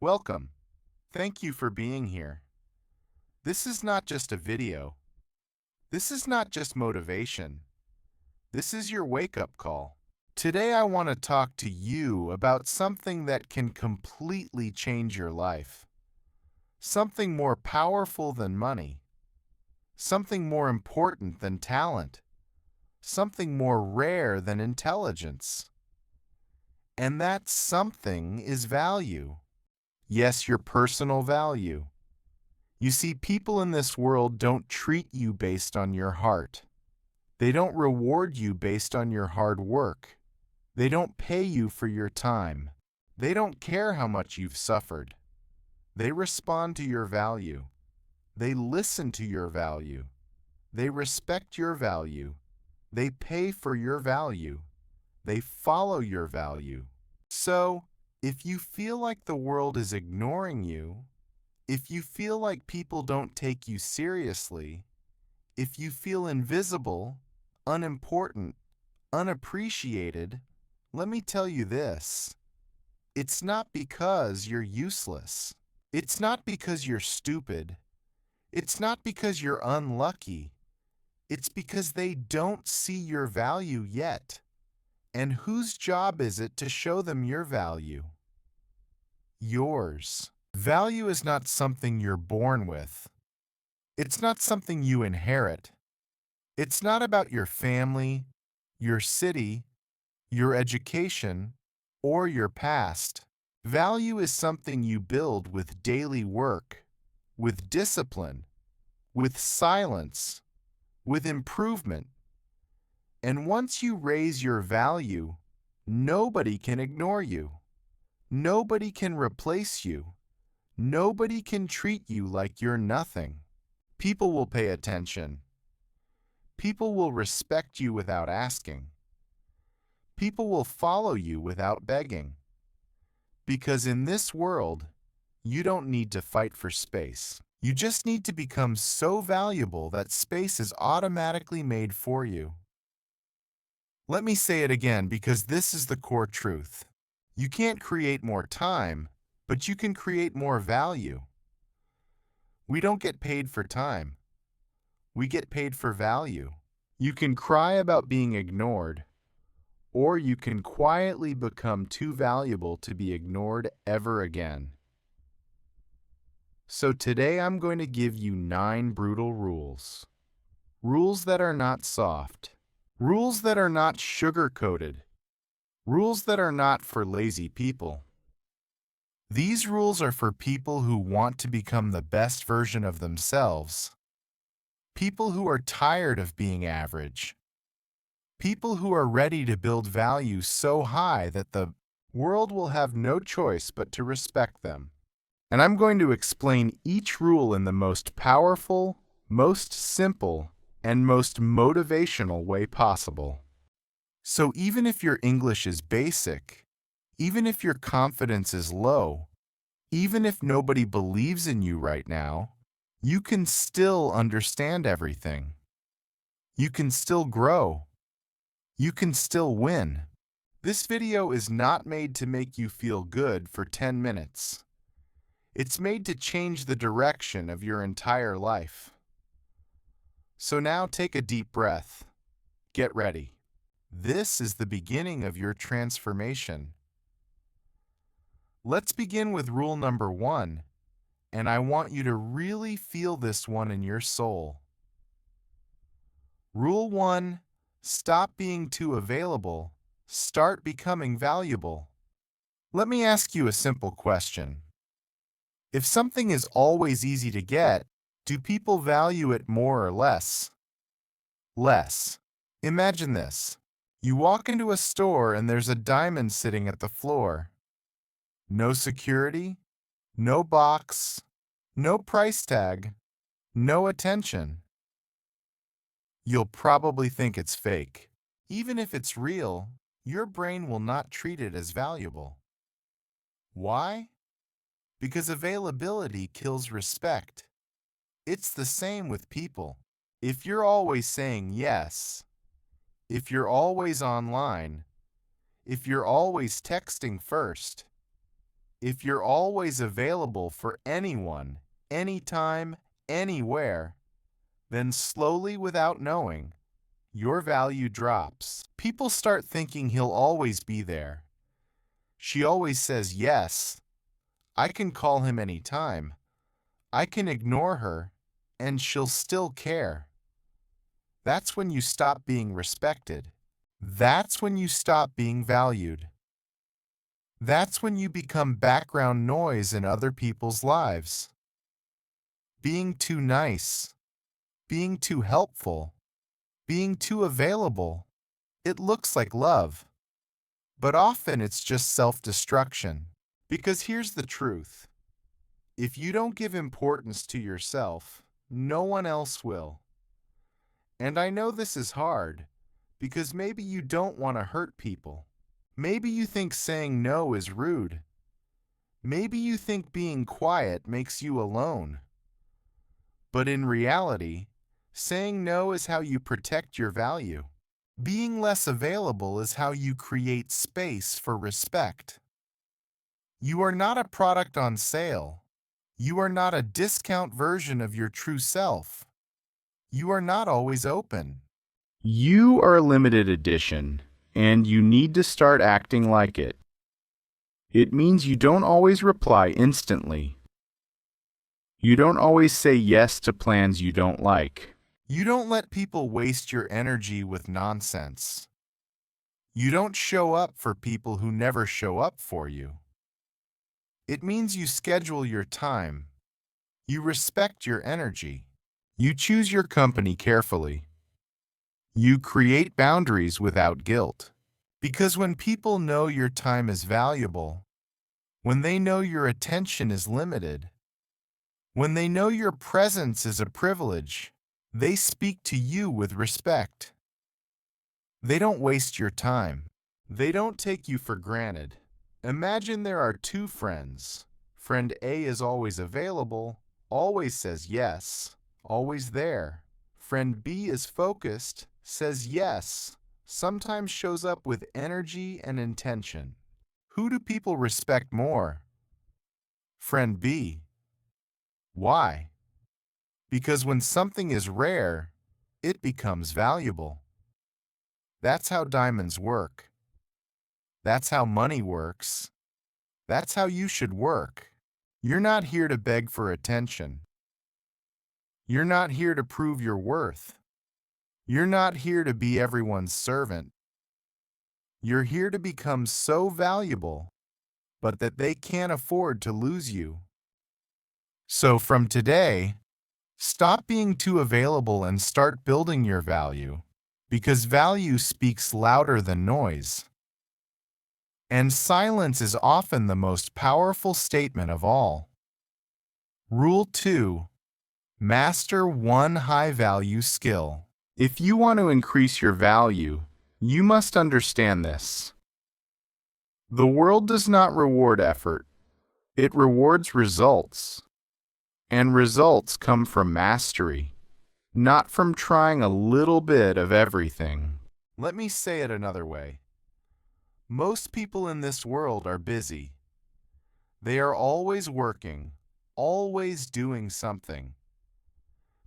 Welcome. Thank you for being here. This is not just a video. This is not just motivation. This is your wake-up call. Today I want to talk to you about something that can completely change your life. Something more powerful than money. Something more important than talent. Something more rare than intelligence. And that something is value. Yes, your personal value. You see, people in this world don't treat you based on your heart. They don't reward you based on your hard work. They don't pay you for your time. They don't care how much you've suffered. They respond to your value. They listen to your value. They respect your value. They pay for your value. They follow your value. So, if you feel like the world is ignoring you, if you feel like people don't take you seriously, if you feel invisible, unimportant, unappreciated, let me tell you this. It's not because you're useless. It's not because you're stupid. It's not because you're unlucky. It's because they don't see your value yet. And whose job is it to show them your value? Yours. Value is not something you're born with. It's not something you inherit. It's not about your family, your city, your education, or your past. Value is something you build with daily work, with discipline, with silence, with improvement. And once you raise your value, nobody can ignore you. Nobody can replace you. Nobody can treat you like you're nothing. People will pay attention. People will respect you without asking. People will follow you without begging. Because in this world, you don't need to fight for space. You just need to become so valuable that space is automatically made for you. Let me say it again because this is the core truth. You can't create more time, but you can create more value. We don't get paid for time. We get paid for value. You can cry about being ignored, or you can quietly become too valuable to be ignored ever again. So today I'm going to give you 9 brutal rules. Rules that are not soft. Rules that are not sugar-coated. Rules that are not for lazy people. These rules are for people who want to become the best version of themselves. People who are tired of being average. People who are ready to build value so high that the world will have no choice but to respect them. And I'm going to explain each rule in the most powerful, most simple, and most motivational way possible. So even if your English is basic, even if your confidence is low, even if nobody believes in you right now, you can still understand everything. You can still grow. You can still win. This video is not made to make you feel good for 10 minutes. It's made to change the direction of your entire life. So now take a deep breath. Get ready. This is the beginning of your transformation. Let's begin with rule number 1, and I want you to really feel this one in your soul. Rule 1, stop being too available. Start becoming valuable. Let me ask you a simple question. If something is always easy to get, do people value it more or less? Less. Imagine this. You walk into a store and there's a diamond sitting at the floor. No security, no box, no price tag, no attention. You'll probably think it's fake. Even if it's real, your brain will not treat it as valuable. Why? Because availability kills respect. It's the same with people. If you're always saying yes, if you're always online, if you're always texting first, If you're always available for anyone, anytime, anywhere, then slowly without knowing, your value drops. People start thinking he'll always be there. She always says yes. I can call him anytime. I can ignore her, and she'll still care. That's when you stop being respected. That's when you stop being valued. That's when you become background noise in other people's lives. Being too nice, being too helpful, being too available. It looks like love, but often it's just self-destruction. Because here's the truth. If you don't give importance to yourself, no one else will. And I know this is hard, because maybe you don't want to hurt people. Maybe you think saying no is rude. Maybe you think being quiet makes you alone. But in reality, saying no is how you protect your value. Being less available is how you create space for respect. You are not a product on sale. You are not a discount version of your true self. You are not always open. You are a limited edition, and you need to start acting like it. It means you don't always reply instantly. You don't always say yes to plans you don't like. You don't let people waste your energy with nonsense. You don't show up for people who never show up for you. It means you schedule your time. You respect your energy. You choose your company carefully. You create boundaries without guilt. Because when people know your time is valuable, when they know your attention is limited, when they know your presence is a privilege, they speak to you with respect. They don't waste your time. They don't take you for granted. Imagine there are two friends. Friend A is always available, always says yes, always there. Friend B is focused, says yes, sometimes shows up with energy and intention. Who do people respect more? Friend B. Why? Because when something is rare, it becomes valuable. That's how diamonds work. That's how money works. That's how you should work. You're not here to beg for attention. You're not here to prove your worth. You're not here to be everyone's servant. You're here to become so valuable, but that they can't afford to lose you. So from today, stop being too available and start building your value, because value speaks louder than noise. And silence is often the most powerful statement of all. Rule 2. Master one high-value skill. If you want to increase your value, you must understand this. The world does not reward effort. It rewards results. And results come from mastery, not from trying a little bit of everything. Let me say it another way. Most people in this world are busy. They are always working, always doing something.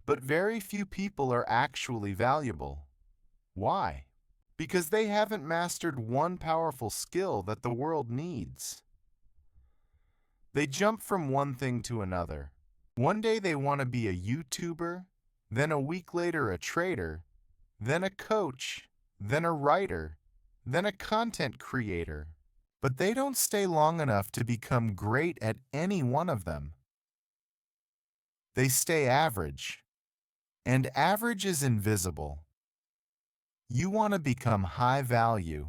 But very few people are actually valuable. Why? Because they haven't mastered one powerful skill that the world needs. They jump from one thing to another. One day they want to be a YouTuber, then a week later a trader, then a coach, then a writer, then a content creator. But they don't stay long enough to become great at any one of them. They stay average. And average is invisible. You want to become high value.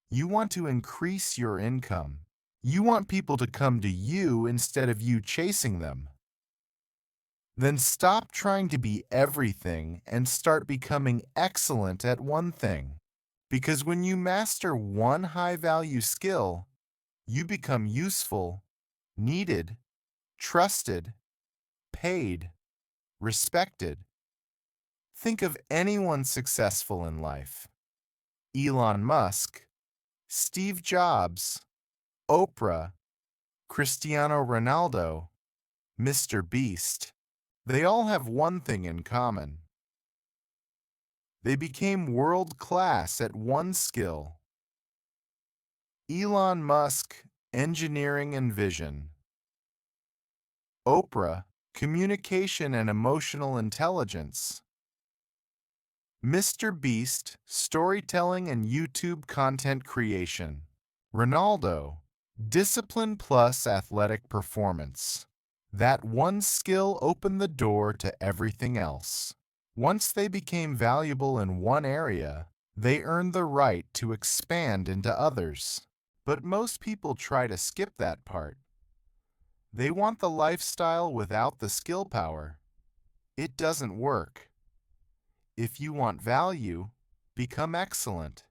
You want to increase your income. You want people to come to you instead of you chasing them. Then stop trying to be everything and start becoming excellent at one thing. Because when you master one high-value skill, you become useful, needed, trusted, paid, respected. Think of anyone successful in life. Elon Musk, Steve Jobs, Oprah, Cristiano Ronaldo, Mr. Beast. They all have one thing in common. They became world-class at one skill. Elon Musk, engineering and vision. Oprah, communication and emotional intelligence. Mr. Beast, storytelling and YouTube content creation. Ronaldo, discipline plus athletic performance. That one skill opened the door to everything else. Once they became valuable in one area, they earned the right to expand into others. But most people try to skip that part. They want the lifestyle without the skill power. It doesn't work. If you want value, become excellent.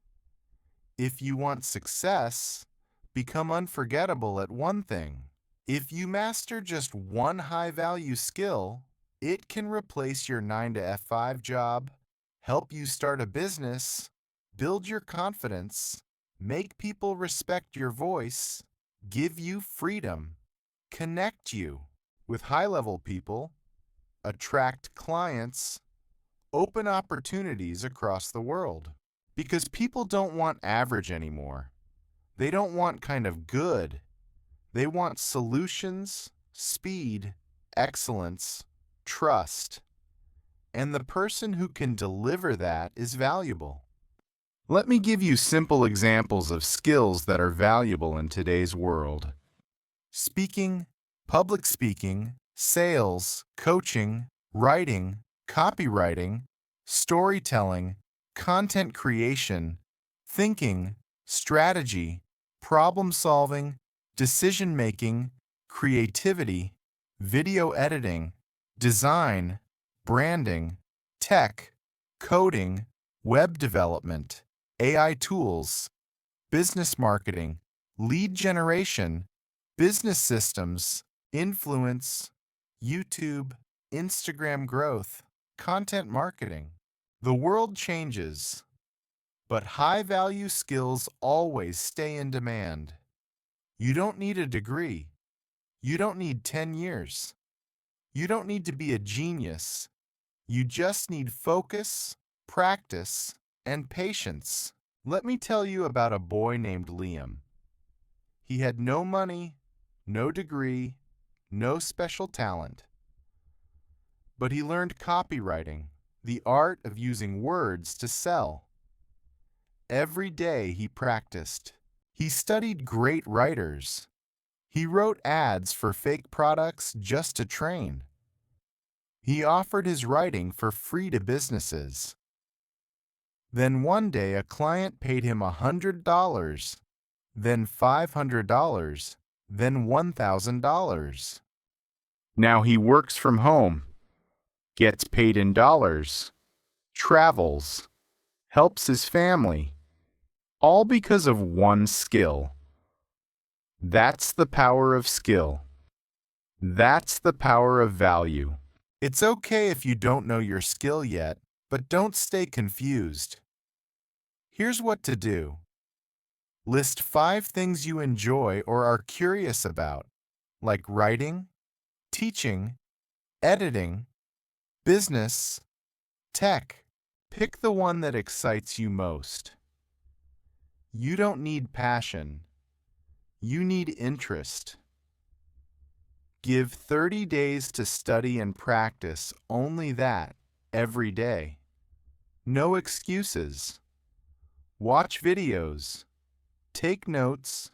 If you want success, become unforgettable at one thing. If you master just one high-value skill, it can replace your 9 to 5 job, help you start a business, build your confidence, make people respect your voice, give you freedom, connect you with high-level people, attract clients, open opportunities across the world. Because people don't want average anymore. They don't want kind of good. They want solutions, speed, excellence, trust. And the person who can deliver that is valuable. Let me give you simple examples of skills that are valuable in today's world. Speaking, public speaking, sales, coaching, writing, copywriting, storytelling, content creation, thinking, strategy, problem solving, decision making, creativity, video editing, design, branding, tech, coding, web development, AI tools, business marketing, lead generation, business systems, influence, YouTube, Instagram growth, content marketing. The world changes, but high-value skills always stay in demand. You don't need a degree. You don't need 10 years. You don't need to be a genius. You just need focus, practice, and patience. Let me tell you about a boy named Liam. He had no money, no degree, no special talent. But he learned copywriting, the art of using words to sell. Every day he practiced. He studied great writers. He wrote ads for fake products just to train. He offered his writing for free to businesses. Then one day a client paid him $100, then $500, then $1,000. Now he works from home, gets paid in dollars, travels, helps his family, all because of one skill. That's the power of skill. That's the power of value. It's okay if you don't know your skill yet, but don't stay confused. Here's what to do. List 5 things you enjoy or are curious about, like writing, teaching, editing, business, tech. Pick the one that excites you most. You don't need passion. You need interest. Give 30 days to study and practice only that every day. No excuses. Watch videos. Take notes.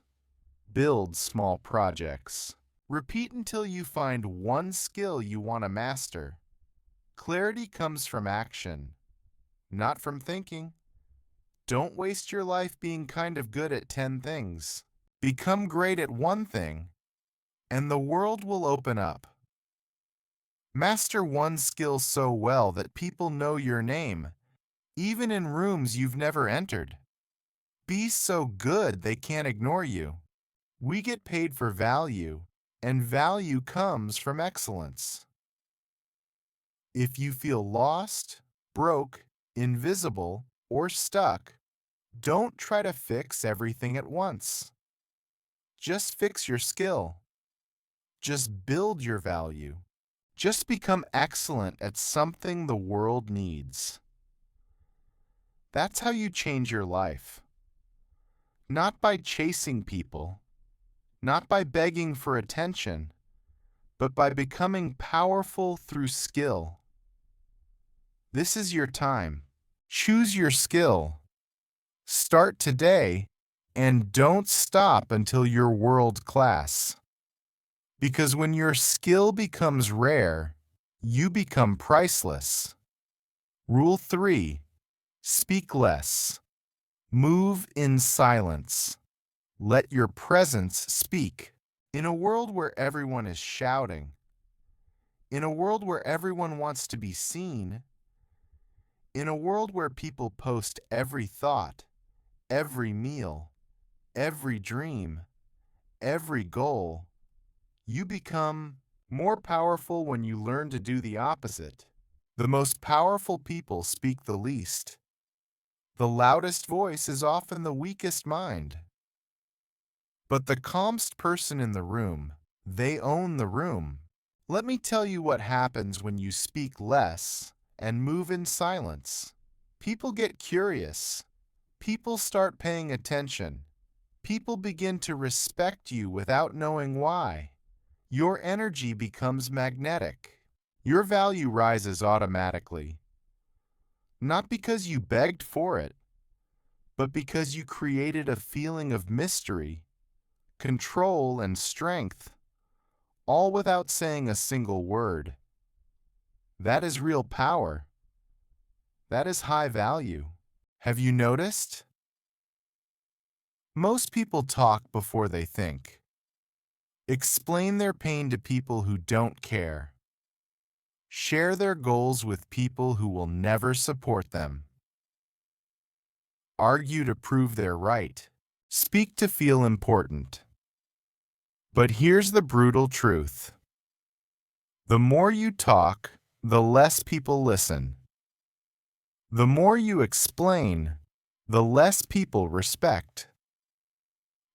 Build small projects. Repeat until you find one skill you want to master. Clarity comes from action, not from thinking. Don't waste your life being kind of good at 10 things. Become great at one thing, and the world will open up. Master one skill so well that people know your name, even in rooms you've never entered. Be so good they can't ignore you. We get paid for value, and value comes from excellence. If you feel lost, broke, invisible, or stuck, don't try to fix everything at once. Just fix your skill. Just build your value. Just become excellent at something the world needs. That's how you change your life. Not by chasing people, not by begging for attention, but by becoming powerful through skill. This is your time. Choose your skill. Start today and don't stop until you're world class. Because when your skill becomes rare, you become priceless. Rule 3. Speak less. Move in silence. Let your presence speak. In a world where everyone is shouting, in a world where everyone wants to be seen, in a world where people post every thought, every meal, every dream, every goal, you become more powerful when you learn to do the opposite. The most powerful people speak the least. The loudest voice is often the weakest mind. But the calmest person in the room, they own the room. Let me tell you what happens when you speak less and move in silence. People get curious. People start paying attention. People begin to respect you without knowing why. Your energy becomes magnetic. Your value rises automatically. Not because you begged for it, but because you created a feeling of mystery, control, and strength, all without saying a single word. That is real power. That is high value. Have you noticed? Most people talk before they think. Explain their pain to people who don't care. Share their goals with people who will never support them. Argue to prove they're right. Speak to feel important. But here's the brutal truth. The more you talk, the less people listen. The more you explain, the less people respect.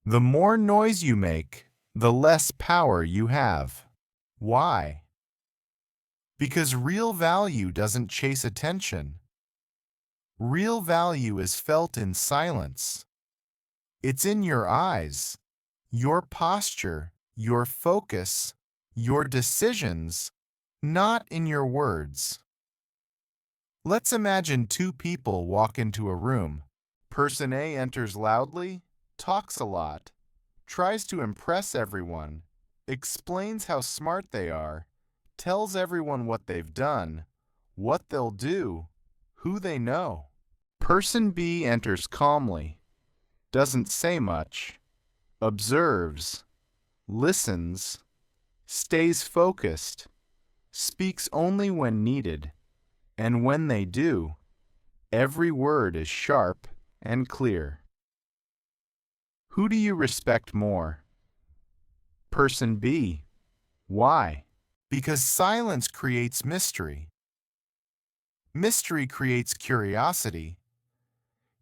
The more noise you make, the less power you have. Why? Because real value doesn't chase attention. Real value is felt in silence. It's in your eyes, your posture, your focus, your decisions, not in your words. Let's imagine two people walk into a room. Person A enters loudly, talks a lot, tries to impress everyone, explains how smart they are, tells everyone what they've done, what they'll do, who they know. Person B enters calmly, doesn't say much, observes, listens, stays focused, speaks only when needed, and when they do, every word is sharp and clear. Who do you respect more? Person B. Why? Because silence creates mystery. Mystery creates curiosity.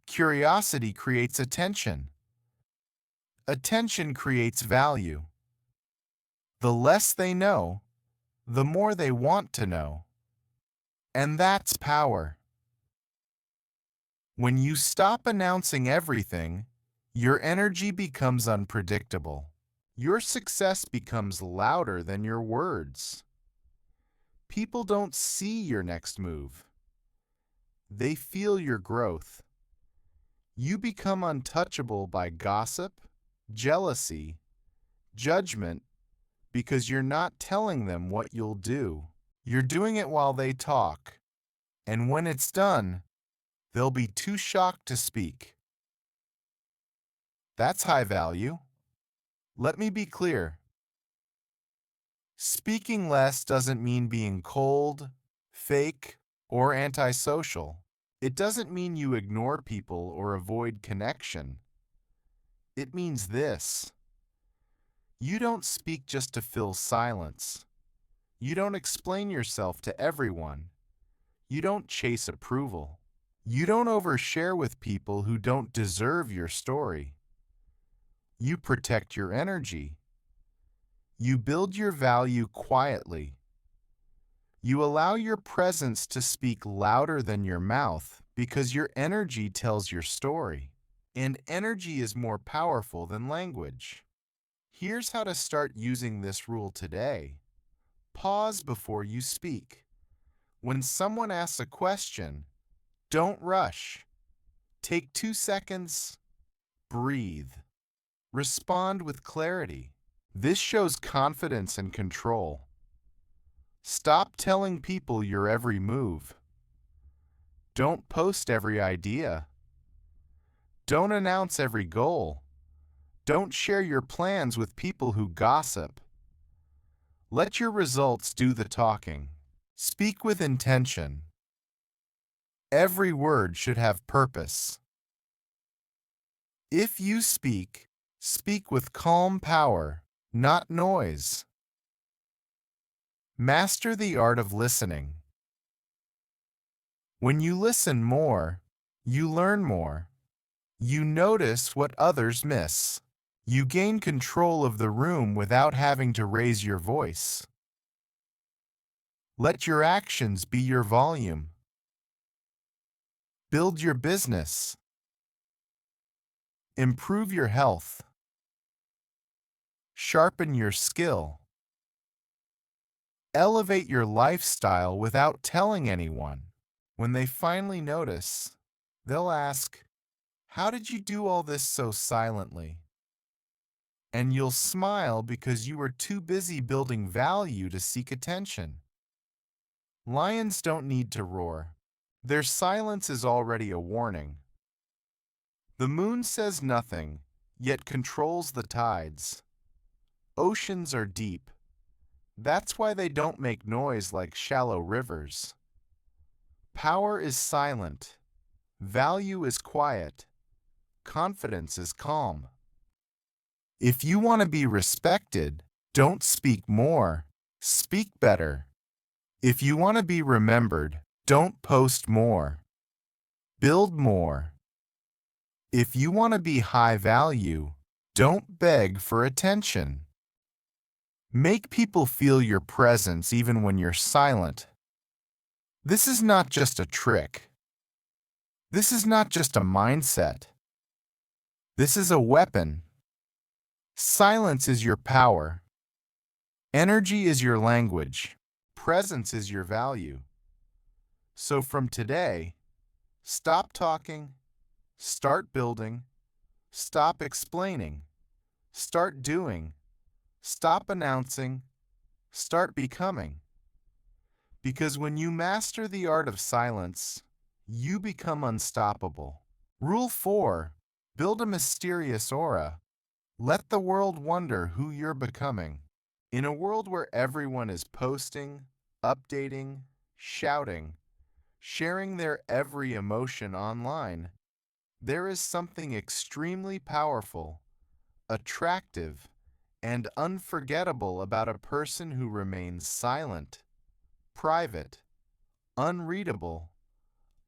Curiosity creates attention. Attention creates value. The less they know, the more they want to know. And that's power. When you stop announcing everything, your energy becomes unpredictable. Your success becomes louder than your words. People don't see your next move. They feel your growth. You become untouchable by gossip, jealousy, judgment, because you're not telling them what you'll do. You're doing it while they talk, and when it's done, they'll be too shocked to speak. That's high value. Let me be clear. Speaking less doesn't mean being cold, fake, or antisocial. It doesn't mean you ignore people or avoid connection. It means this. You don't speak just to fill silence. You don't explain yourself to everyone. You don't chase approval. You don't overshare with people who don't deserve your story. You protect your energy. You build your value quietly. You allow your presence to speak louder than your mouth because your energy tells your story. And energy is more powerful than language. Here's how to start using this rule today. Pause before you speak. When someone asks a question, don't rush. Take 2 seconds, breathe. Respond with clarity. This shows confidence and control. Stop telling people your every move. Don't post every idea. Don't announce every goal. Don't share your plans with people who gossip. Let your results do the talking. Speak with intention. Every word should have purpose. If you speak, speak with calm power, not noise. Master the art of listening. When you listen more, you learn more. You notice what others miss. You gain control of the room without having to raise your voice. Let your actions be your volume. Build your business. Improve your health. Sharpen your skill. Elevate your lifestyle without telling anyone. When they finally notice, they'll ask, "How did you do all this so silently?" And you'll smile because you were too busy building value to seek attention. Lions don't need to roar. Their silence is already a warning. The moon says nothing, yet controls the tides. Oceans are deep. That's why they don't make noise like shallow rivers. Power is silent. Value is quiet. Confidence is calm. If you want to be respected, don't speak more. Speak better. If you want to be remembered, don't post more. Build more. If you want to be high value, don't beg for attention. Make people feel your presence even when you're silent. This is not just a trick. This is not just a mindset. This is a weapon. Silence is your power. Energy is your language. Presence is your value. So from today, stop talking, start building, stop explaining, start doing, stop announcing, start becoming. Because when you master the art of silence, you become unstoppable. Rule 4. Build a mysterious aura. Let the world wonder who you're becoming. In a world where everyone is posting, updating, shouting, sharing their every emotion online, there is something extremely powerful, attractive, and unforgettable about a person who remains silent, private, unreadable,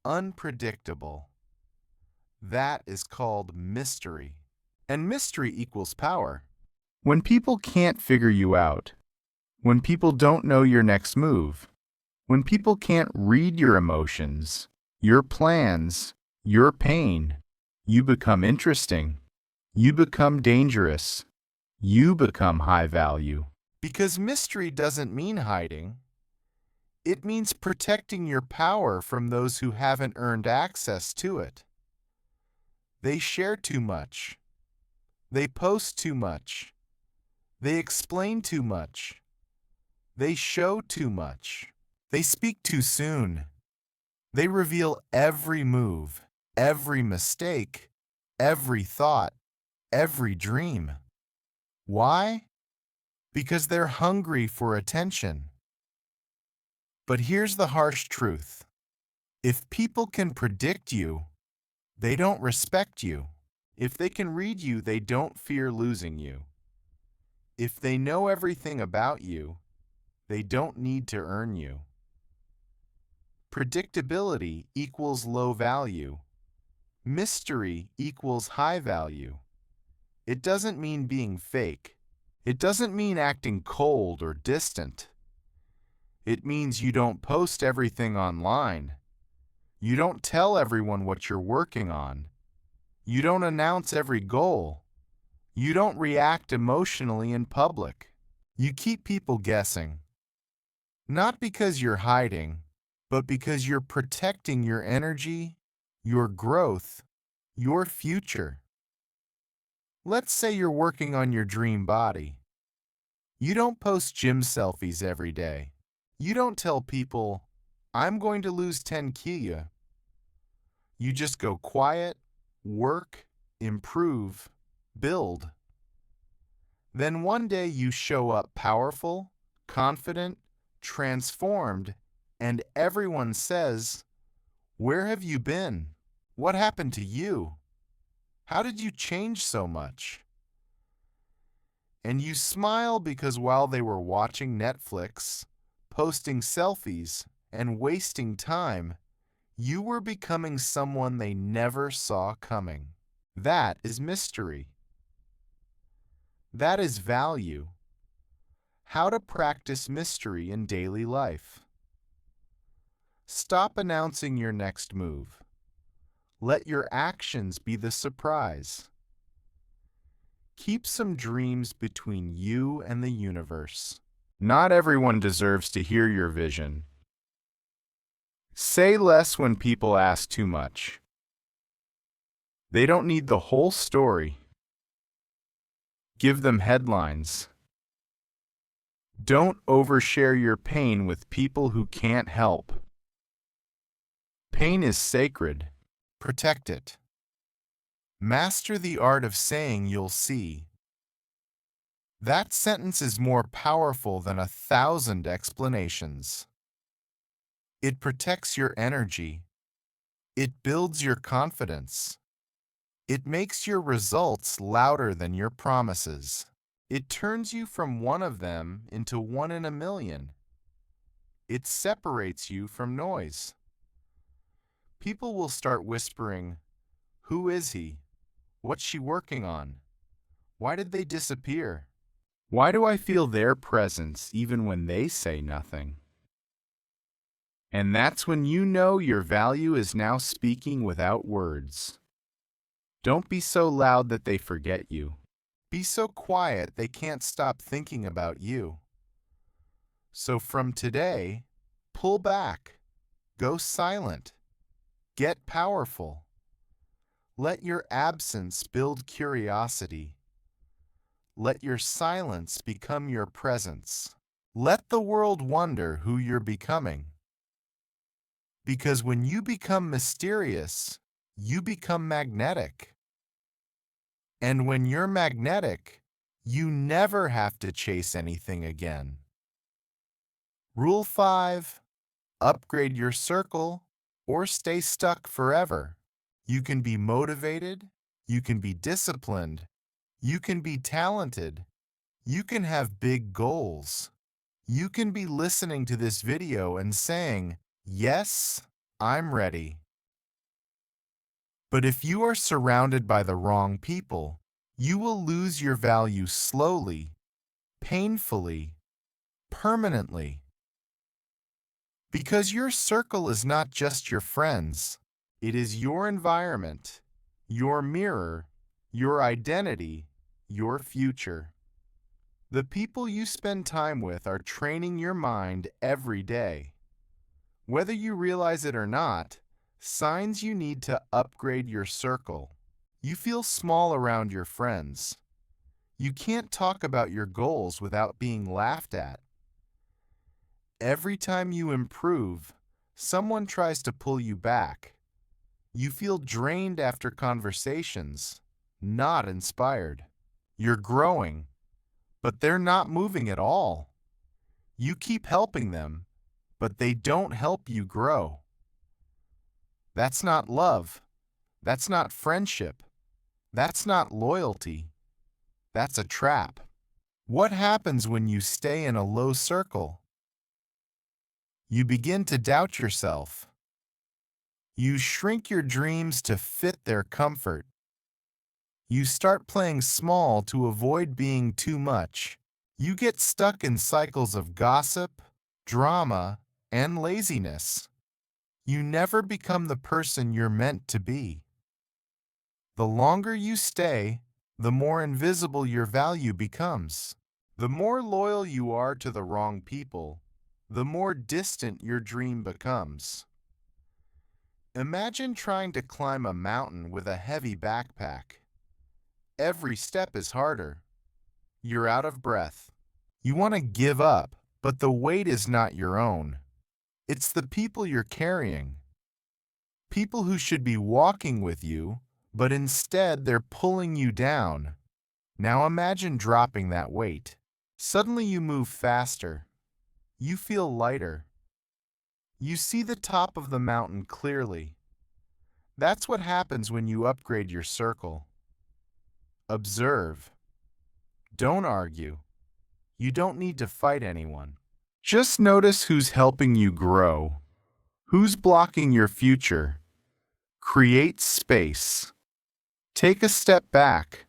unpredictable. That is called mystery. And mystery equals power. When people can't figure you out, when people don't know your next move, when people can't read your emotions, your plans, your pain, you become interesting. You become dangerous. You become high value. Because mystery doesn't mean hiding. It means protecting your power from those who haven't earned access to it. They share too much. They post too much. They explain too much. They show too much. They speak too soon. They reveal every move, every mistake, every thought, every dream. Why? Because they're hungry for attention. But here's the harsh truth. If people can predict you, they don't respect you. If they can read you, they don't fear losing you. If they know everything about you, they don't need to earn you. Predictability equals low value. Mystery equals high value. It doesn't mean being fake. It doesn't mean acting cold or distant. It means you don't post everything online. You don't tell everyone what you're working on. You don't announce every goal. You don't react emotionally in public. You keep people guessing. Not because you're hiding, but because you're protecting your energy, your growth, your future. Let's say you're working on your dream body. You don't post gym selfies every day. You don't tell people, I'm going to lose 10 kilo. You just go quiet, work, improve, build. Then one day you show up powerful, confident, transformed, and everyone says, where have you been? What happened to you? How did you change so much? And you smile because while they were watching Netflix, posting selfies, and wasting time, you were becoming someone they never saw coming. That is mystery. That is value. How to practice mystery in daily life. Stop announcing your next move. Let your actions be the surprise. Keep some dreams between you and the universe. Not everyone deserves to hear your vision. Say less when people ask too much. They don't need the whole story. Give them headlines. Don't overshare your pain with people who can't help. Pain is sacred. Protect it. Master the art of saying you'll see. That sentence is more powerful than 1,000 explanations. It protects your energy. It builds your confidence. It makes your results louder than your promises. It turns you from one of them into one in a million. It separates you from noise. People will start whispering, who is he? What's she working on? Why did they disappear? Why do I feel their presence even when they say nothing? And that's when you know your value is now speaking without words. Don't be so loud that they forget you. Be so quiet they can't stop thinking about you. So from today, pull back, go silent, get powerful. Let your absence build curiosity. Let your silence become your presence. Let the world wonder who you're becoming. Because when you become mysterious, you become magnetic. And when you're magnetic, you never have to chase anything again. Rule 5. Upgrade your circle or stay stuck forever. You can be motivated, you can be disciplined, you can be talented, you can have big goals. You can be listening to this video and saying, yes, I'm ready. But if you are surrounded by the wrong people, you will lose your value slowly, painfully, permanently. Because your circle is not just your friends. It is your environment, your mirror, your identity, your future. The people you spend time with are training your mind every day. Whether you realize it or not, signs you need to upgrade your circle. You feel small around your friends. You can't talk about your goals without being laughed at. Every time you improve, someone tries to pull you back. You feel drained after conversations, not inspired. You're growing, but they're not moving at all. You keep helping them, but they don't help you grow. That's not love. That's not friendship. That's not loyalty. That's a trap. What happens when you stay in a low circle? You begin to doubt yourself. You shrink your dreams to fit their comfort. You start playing small to avoid being too much. You get stuck in cycles of gossip, drama, and laziness. You never become the person you're meant to be. The longer you stay, the more invisible your value becomes. The more loyal you are to the wrong people, the more distant your dream becomes. Imagine trying to climb a mountain with a heavy backpack. Every step is harder. You're out of breath. You want to give up, but the weight is not your own. It's the people you're carrying. People who should be walking with you, but instead they're pulling you down. Now imagine dropping that weight. Suddenly you move faster. You feel lighter. You see the top of the mountain clearly. That's what happens when you upgrade your circle. Observe. Don't argue. You don't need to fight anyone. Just notice who's helping you grow. Who's blocking your future? Create space. Take a step back.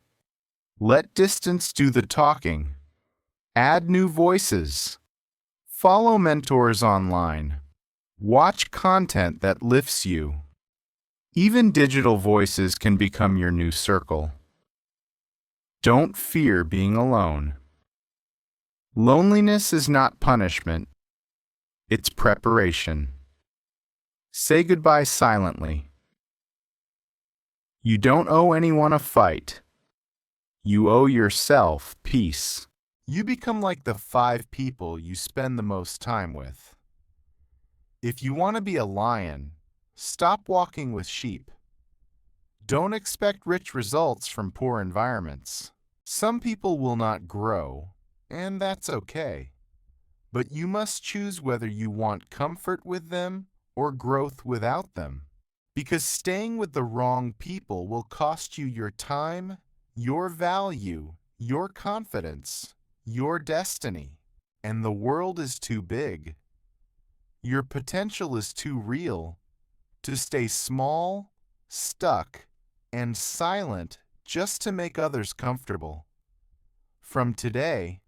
Let distance do the talking. Add new voices. Follow mentors online. Watch content that lifts you. Even digital voices can become your new circle. Don't fear being alone. Loneliness is not punishment. It's preparation. Say goodbye silently. You don't owe anyone a fight. You owe yourself peace. You become like the 5 people you spend the most time with. If you want to be a lion, stop walking with sheep. Don't expect rich results from poor environments. Some people will not grow, and that's okay. But you must choose whether you want comfort with them or growth without them. Because staying with the wrong people will cost you your time, your value, your confidence, your destiny. And the world is too big. Your potential is too real to stay small, stuck, and silent just to make others comfortable. From today,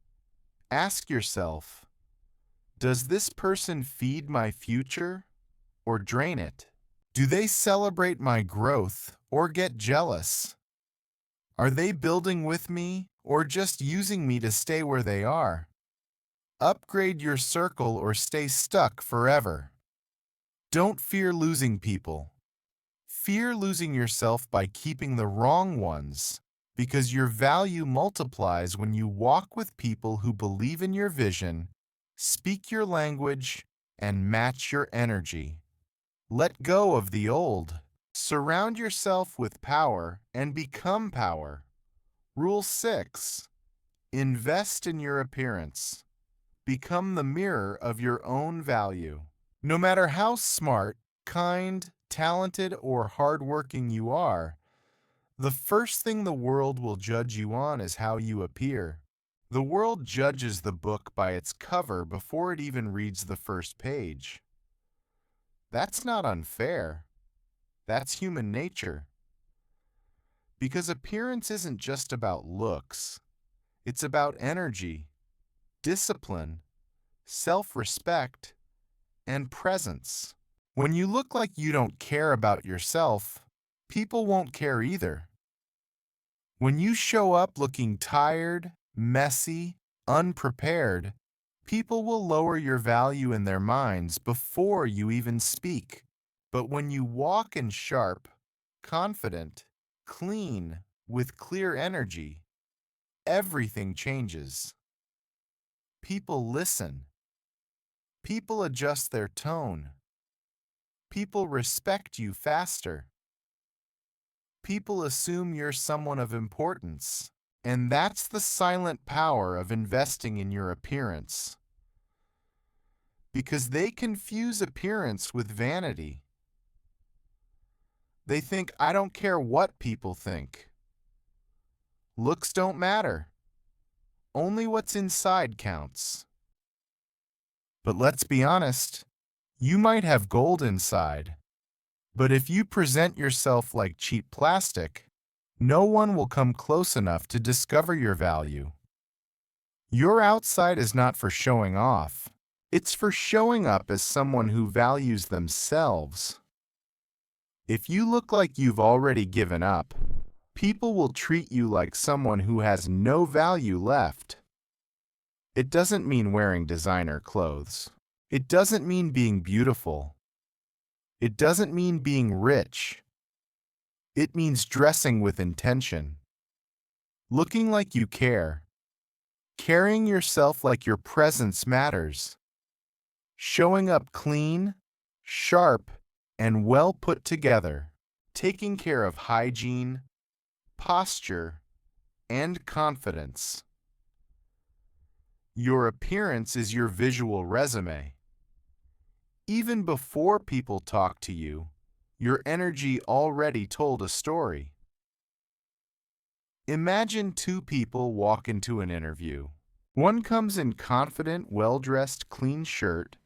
ask yourself, does this person feed my future or drain it? Do they celebrate my growth or get jealous? Are they building with me or just using me to stay where they are? Upgrade your circle or stay stuck forever. Don't fear losing people. Fear losing yourself by keeping the wrong ones, because your value multiplies when you walk with people who believe in your vision, speak your language, and match your energy. Let go of the old. Surround yourself with power and become power. Rule 6. Invest in your appearance. Become the mirror of your own value. No matter how smart, kind, talented, or hardworking you are, the first thing the world will judge you on is how you appear. The world judges the book by its cover before it even reads the first page. That's not unfair. That's human nature. Because appearance isn't just about looks. It's about energy, discipline, self-respect, and presence. When you look like you don't care about yourself, people won't care either. When you show up looking tired, messy, unprepared, people will lower your value in their minds before you even speak. But when you walk in sharp, confident, clean, with clear energy, everything changes. People listen. People adjust their tone. People respect you faster. People assume you're someone of importance. And that's the silent power of investing in your appearance. Because they confuse appearance with vanity. They think, I don't care what people think. Looks don't matter. Only what's inside counts. But let's be honest, you might have gold inside. But if you present yourself like cheap plastic, No one will come close enough to discover your value. Your outside is not for showing off. It's for showing up as someone who values themselves. If you look like you've already given up, people will treat you like someone who has no value left. It doesn't mean wearing designer clothes. It doesn't mean being beautiful. It doesn't mean being rich. It means dressing with intention, looking like you care, carrying yourself like your presence matters, showing up clean, sharp, and well put together, taking care of hygiene, posture, and confidence. Your appearance is your visual resume. Even before people talk to you, your energy already told a story. Imagine two people walk into an interview. One comes in confident, well-dressed, clean shirt,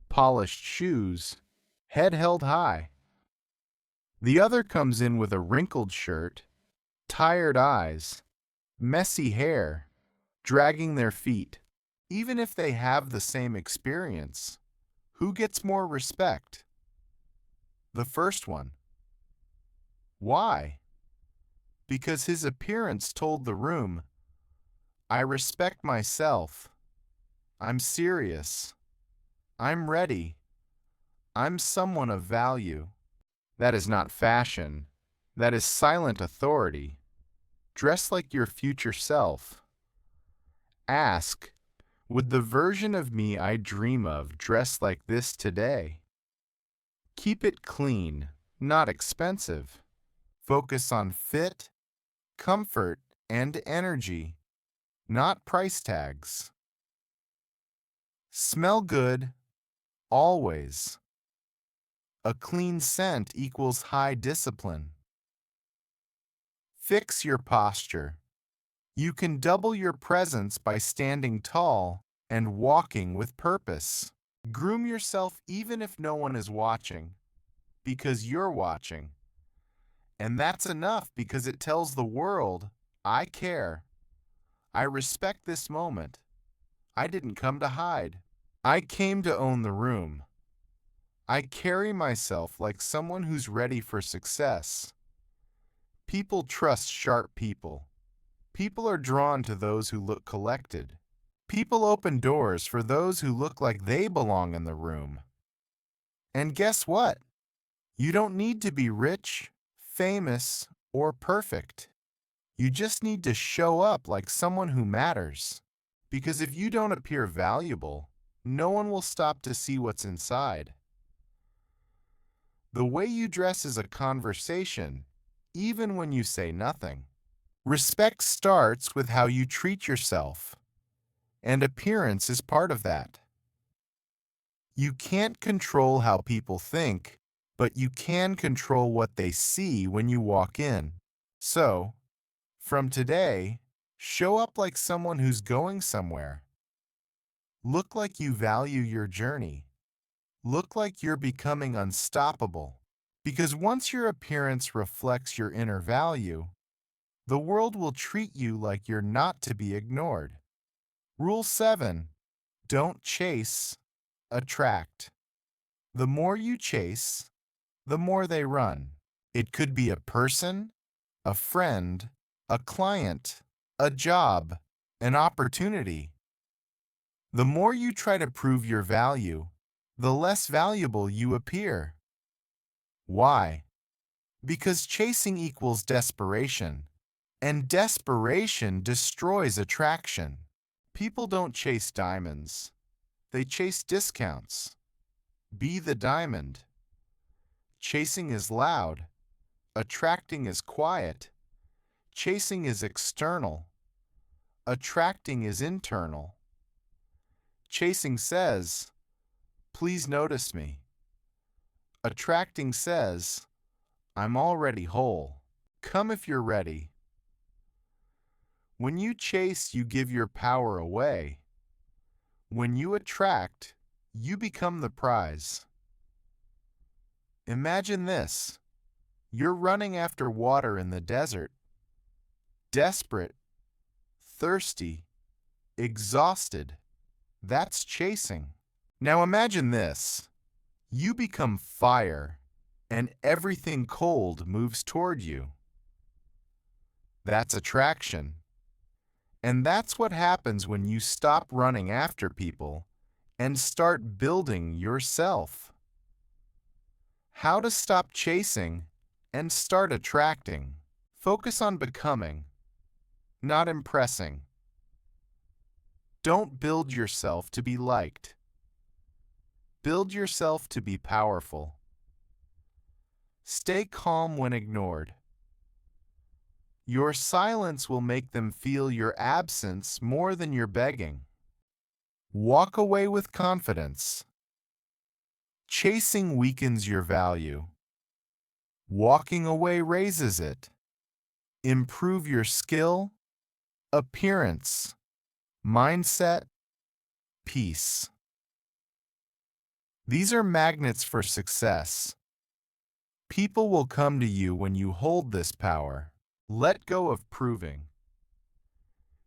polished shoes, head held high. The other comes in with a wrinkled shirt, tired eyes, messy hair, dragging their feet. Even if they have the same experience, who gets more respect? The first one. Why? Because his appearance told the room, I respect myself. I'm serious. I'm ready. I'm someone of value. That is not fashion. That is silent authority. Dress like your future self. Ask, would the version of me I dream of dress like this today? Keep it clean, not expensive. Focus on fit, comfort, and energy, not price tags. Smell good, always. A clean scent equals high discipline. Fix your posture. You can double your presence by standing tall and walking with purpose. Groom yourself even if no one is watching, because you're watching. And that's enough because it tells the world, I care. I respect this moment. I didn't come to hide. I came to own the room. I carry myself like someone who's ready for success. People trust sharp people. People are drawn to those who look collected. People open doors for those who look like they belong in the room. And guess what? You don't need to be rich, famous, or perfect. You just need to show up like someone who matters. Because if you don't appear valuable, no one will stop to see what's inside. The way you dress is a conversation, even when you say nothing. Respect starts with how you treat yourself, and appearance is part of that. You can't control how people think, but you can control what they see when you walk in. So, from today, show up like someone who's going somewhere. Look like you value your journey. Look like you're becoming unstoppable. Because once your appearance reflects your inner value, the world will treat you like you're not to be ignored. Rule 7. Don't chase, attract. The more you chase, the more they run. It could be a person, a friend, a client, a job, an opportunity. The more you try to prove your value, the less valuable you appear. Why? Because chasing equals desperation, and desperation destroys attraction. People don't chase diamonds. They chase discounts. Be the diamond. Chasing is loud. Attracting is quiet. Chasing is external. Attracting is internal. Chasing says, please notice me. Attracting says, I'm already whole. Come if you're ready. When you chase, you give your power away. When you attract, you become the prize. Imagine this. You're running after water in the desert. desperate, thirsty, exhausted. That's chasing. Now imagine this. You become fire, and everything cold moves toward you. That's attraction. And that's what happens when you stop running after people and start building yourself. How to stop chasing and start attracting. Focus on becoming, not impressing. Don't build yourself to be liked. Build yourself to be powerful. Stay calm when ignored. Your silence will make them feel your absence more than your begging. Walk away with confidence. Chasing weakens your value. Walking away raises it. Improve your skill, appearance, mindset, peace. These are magnets for success. People will come to you when you hold this power. Let go of proving.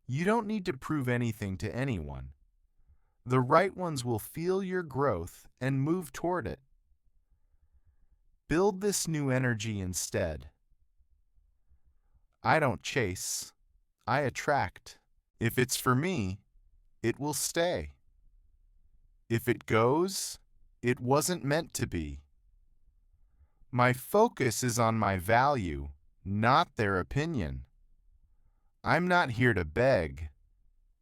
You don't need to prove anything to anyone. The right ones will feel your growth and move toward it. Build this new energy instead. I don't chase, I attract. If it's for me, it will stay. If it goes, it wasn't meant to be. My focus is on my value, not their opinion. I'm not here to beg.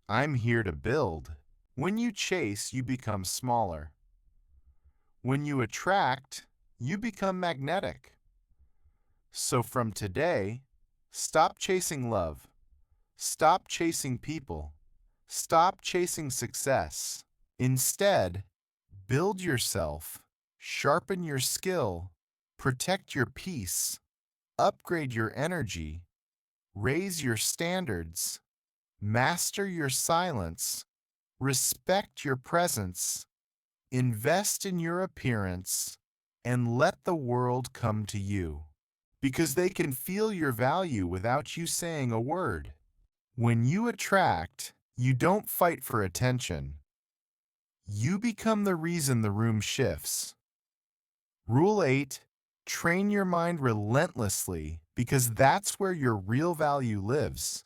I'm here to build. When you chase, you become smaller. When you attract, you become magnetic. So from today, stop chasing love. Stop chasing people. Stop chasing success. Instead, build yourself, sharpen your skill, protect your peace, upgrade your energy, raise your standards, master your silence, respect your presence, invest in your appearance, and let the world come to you. Because they can feel your value without you saying a word. When you attract, you don't fight for attention. You become the reason the room shifts. Rule 8, train your mind relentlessly because that's where your real value lives.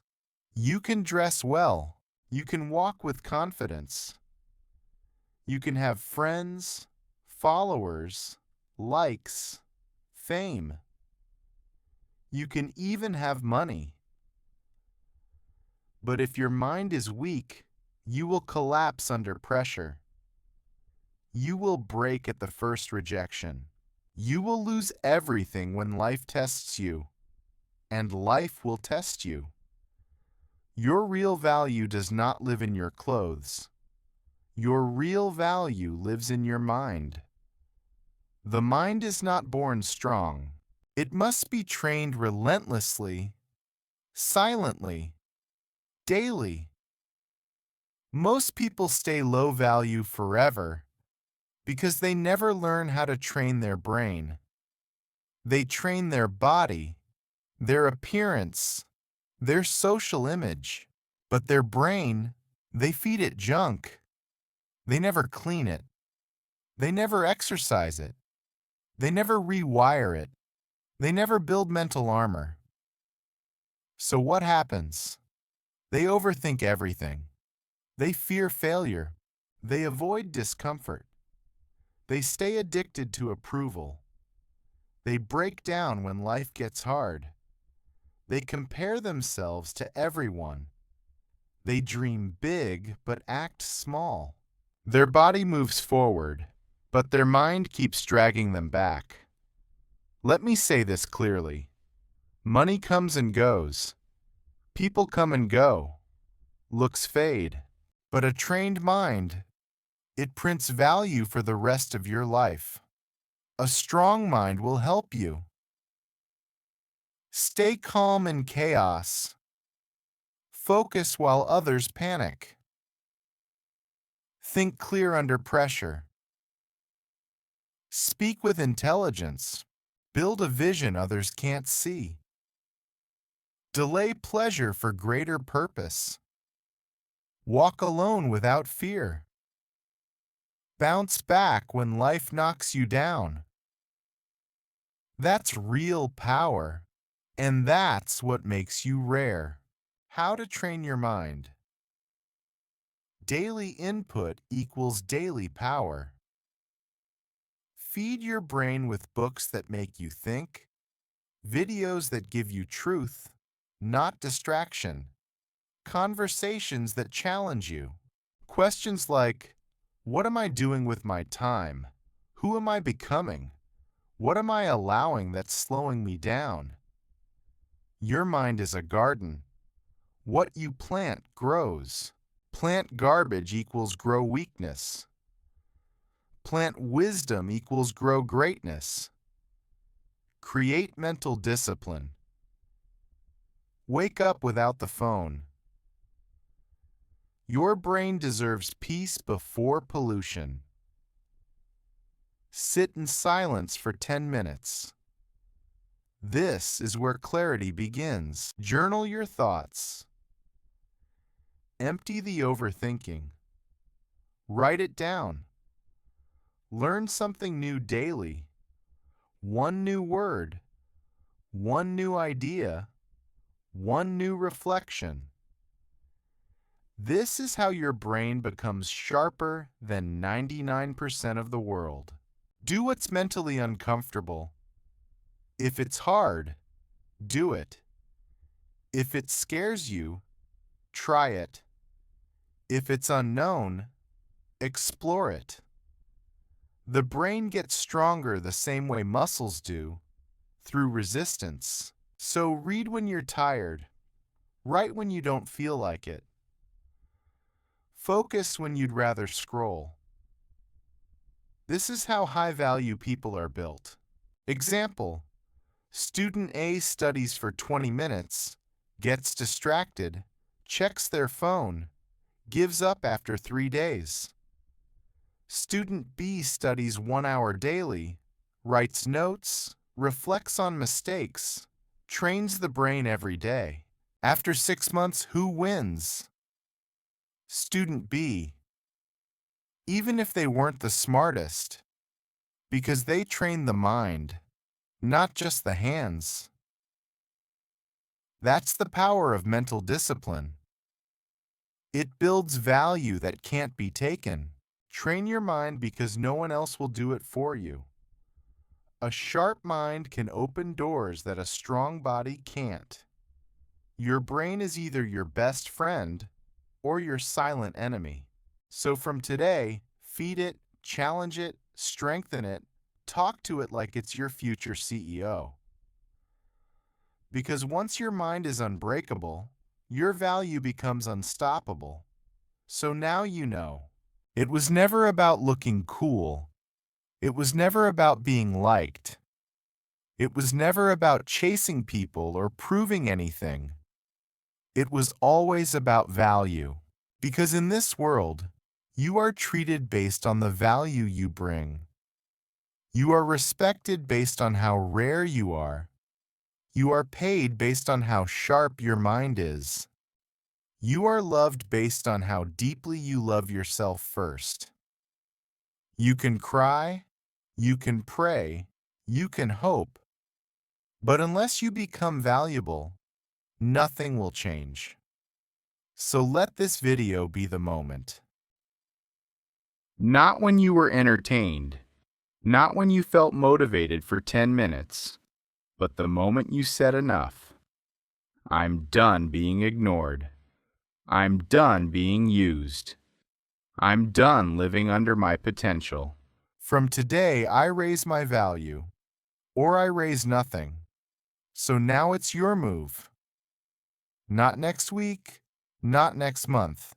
You can dress well. You can walk with confidence. You can have friends, followers, likes, fame. You can even have money. But if your mind is weak, you will collapse under pressure. You will break at the first rejection. You will lose everything when life tests you, and life will test you. Your real value does not live in your clothes. Your real value lives in your mind. The mind is not born strong. It must be trained relentlessly, silently, daily. Most people stay low value forever because they never learn how to train their brain. They train their body, their appearance, their social image, but their brain, they feed it junk. They never clean it. They never exercise it. They never rewire it. They never build mental armor. So what happens? They overthink everything. They fear failure. They avoid discomfort. They stay addicted to approval. They break down when life gets hard. They compare themselves to everyone. They dream big but act small. Their body moves forward, but their mind keeps dragging them back. Let me say this clearly. Money comes and goes. People come and go. Looks fade. But a trained mind, it prints value for the rest of your life. A strong mind will help you. Stay calm in chaos. Focus while others panic. Think clear under pressure. Speak with intelligence. Build a vision others can't see. Delay pleasure for greater purpose. Walk alone without fear. Bounce back when life knocks you down. That's real power, and that's what makes you rare. How to train your mind. Daily input equals daily power. Feed your brain with books that make you think, videos that give you truth, not distraction, conversations that challenge you. Questions like, what am I doing with my time? Who am I becoming? What am I allowing that's slowing me down? Your mind is a garden. What you plant grows. Plant garbage equals grow weakness. Plant wisdom equals grow greatness. Create mental discipline. Wake up without the phone. Your brain deserves peace before pollution. Sit in silence for 10 minutes. This is where clarity begins. Journal your thoughts. Empty the overthinking. Write it down. Learn something new daily. One new word. One new idea. One new reflection. This is how your brain becomes sharper than 99% of the world. Do what's mentally uncomfortable. If it's hard, do it. If it scares you, try it. If it's unknown, explore it. The brain gets stronger the same way muscles do, through resistance. So read when you're tired. Write when you don't feel like it. Focus when you'd rather scroll. This is how high-value people are built. Example: Student A studies for 20 minutes, gets distracted, checks their phone, gives up after 3 days. Student B studies 1 hour daily, writes notes, reflects on mistakes, trains the brain every day. After 6 months, who wins? Student B. Even if they weren't the smartest, because they trained the mind, not just the hands. That's the power of mental discipline. It builds value that can't be taken. Train your mind because no one else will do it for you. A sharp mind can open doors that a strong body can't. Your brain is either your best friend or your silent enemy. So from today, feed it, challenge it, strengthen it, talk to it like it's your future CEO. Because once your mind is unbreakable, your value becomes unstoppable. So now you know. It was never about looking cool. It was never about being liked. It was never about chasing people or proving anything. It was always about value. Because in this world, you are treated based on the value you bring. You are respected based on how rare you are. You are paid based on how sharp your mind is. You are loved based on how deeply you love yourself first. You can cry, you can pray, you can hope, but unless you become valuable, nothing will change. So let this video be the moment. Not when you were entertained, not when you felt motivated for 10 minutes, but the moment you said enough. I'm done being ignored. I'm done being used. I'm done living under my potential. From today, I raise my value, or I raise nothing. So now it's your move. Not next week, not next month.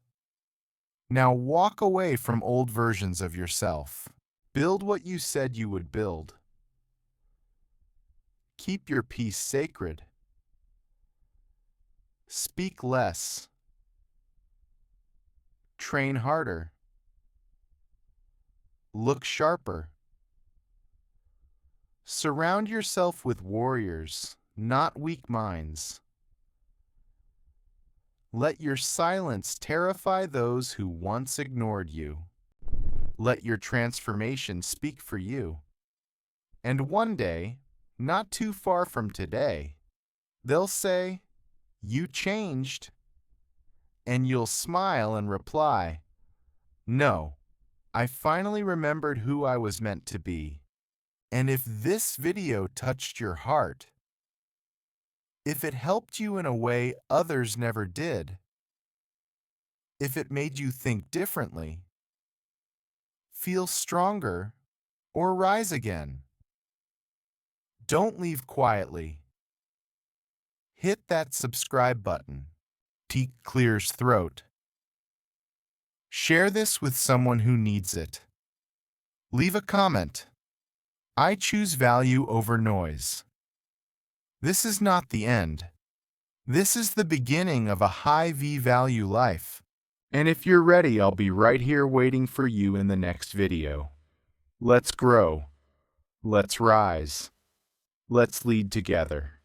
Now walk away from old versions of yourself. Build what you said you would build. Keep your peace sacred. Speak less. Train harder. Look sharper. Surround yourself with warriors, not weak minds. Let your silence terrify those who once ignored you. Let your transformation speak for you. And one day, not too far from today, they'll say, "You changed." And you'll smile and reply, "No, I finally remembered who I was meant to be." And if this video touched your heart, if it helped you in a way others never did, if it made you think differently, feel stronger, or rise again, don't leave quietly. Hit that subscribe button. Teak clears throat. Share this with someone who needs it. Leave a comment. I choose value over noise. This is not the end. This is the beginning of a high V-value life. And if you're ready, I'll be right here waiting for you in the next video. Let's grow. Let's rise. Let's lead together.